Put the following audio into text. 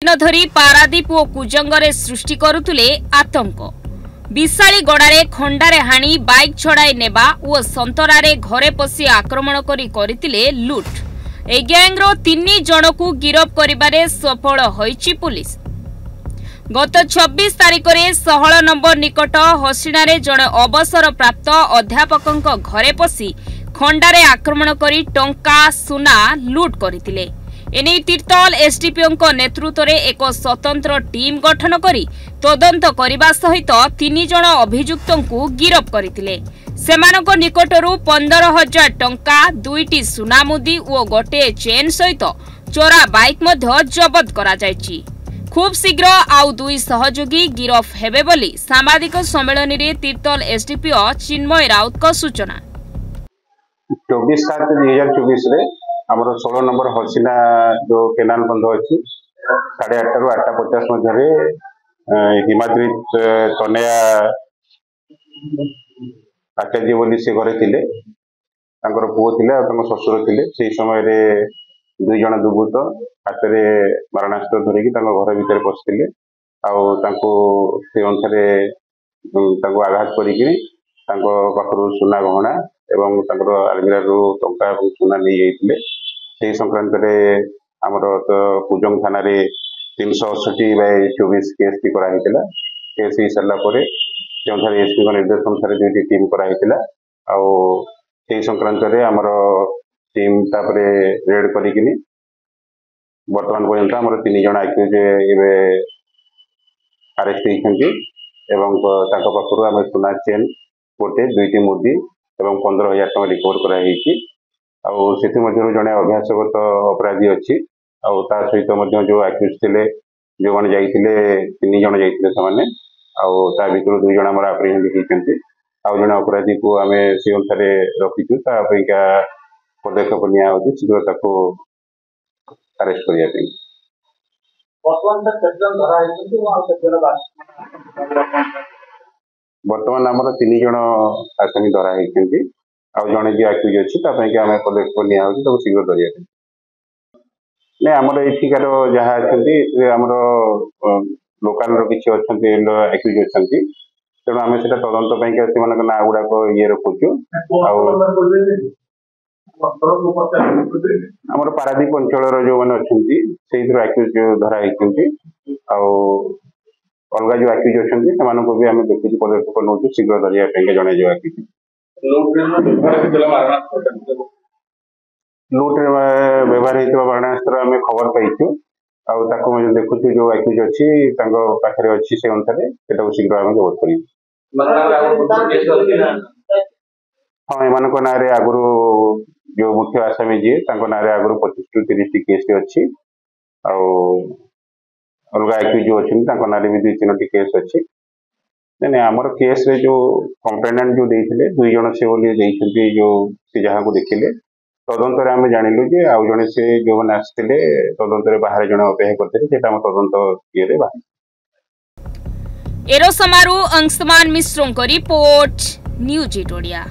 दिन धरी पारादीप और कुजंगरे सृष्टि करुले आतंक। विशाली गड़ारे खंडारे हाणी बाइक छड़ाई नेबा और संतरारे घरे पशि आक्रमण करितिले लुट। ए गैंग्रो 3 जन को गिरफ करिबारे सफल होईची पुलिस। गत 26 तारिख में 16 नंबर निकट हसिणारे जड़े अवसर प्राप्त अध्यापक घरे पशि खंडारे आक्रमण करी टंका सुना लुट करथिले। एने तीर्तल एसडीपीओ नेतृत्व में एक स्वतंत्र टीम गठन करी तदंत करने सहित 3 जन अभियुक्त को गिरफ करथिले। सेमानक निकटरू 15,000 टंका, 2टी सुना मुदी और गोटे चेन सहित चोरा बाइक मध्य जबत करा जायछि। खूब शीघ्र आउ 2 सहयोगी गिरफ हेबे बोली सामाजिक सम्मेलन में तीर्तल एसडीपीओ चिन्मय राउत को सूचना। 24/7/2024 रे हमर 16 नंबर हसिना जो केनाल बंध अच्छी 8:30 ରୁ 8:50 मध्य हिमाद्री तनया आचार्य बोली से घरे थिले। पुओ थिले शशुर थिले। से समय 2 जन दुर्बृत्त हाथ में मारणास्त्र धरिकी घर भितर पशिले से अनुसार आघात करी पाखर सुना गहना एवं आलमिरा टंका सुना नहीं जाइए। से संक्रांत आमर कुजंग थाना 368/24 केस टी कराइला। केस हो सारापर से एसपी निर्देश अनुसार 2टी टीम कराइला। से संक्रांत आमर टीम तापर रेड करी बर्तमान पर्यंत आमर 3 जन आक्यूज अरेस्ट होती पाखर आम सुना चेन गोटे 2टी मुदी एवं 15,000 टଙ୍କା रिकवर कराई। जड़े अभ्यासगत अपराधी अच्छी सहित जो आक्यूज थे जो मैंने जाइए 3 जन जाते भर 2 जन आप्रिहेंड होती। जड़े अपराधी को आम से अनुसार रखीचु पदक्षेप नि शीघ्र अरेस्ट करने। बर्तमान आमर 3 जन आसामी धरा होती। जड़े जी आक्यूज अच्छी आम पदक्षेप नि शीघ्र धरिया। नहीं आमर एठिकार जहाँ अच्छा आमर लोकाल किसी अच्छा आक्यूज अच्छा तेणु आम से तदंत से ना गुड़ाक ये रखुचु। आमर पारादीप अंचल जो मैंने अच्छा आक्यूज धरा होती। अलग जो आक्यूज अच्छा भी आम देखुचु पदक्षेप नौ शीघ्र धरिया जड़े जो आक्यूज लुट व्यवहार होता मारणास्त्र आम खबर पाइचु। देखुचु जो आक्यूज अच्छी पाखे अच्छी से अनुसार शीघ्र आम जबत कर। हाँ एम ना आगुरी जो मुख्य आसामी जी ना आगुरी 25 ରୁ 30 केस अच्छी। अलग आक्यूज जो अच्छी ना भी 2-3ଟି केस अच्छी। नहीं आमर केस रे जो कंप्लेनेंट जो देते 2 जन से बोली जो से जहाँ को देखिले तदंतर आम जानिलु जे आउ जने से जो मैंने आसते तदंतर बाहर जन अपेक्षा करते तदंत ये बाहर। एरो समारू अंशमान मिश्रों को रिपोर्ट न्यूज 8 ओडिया।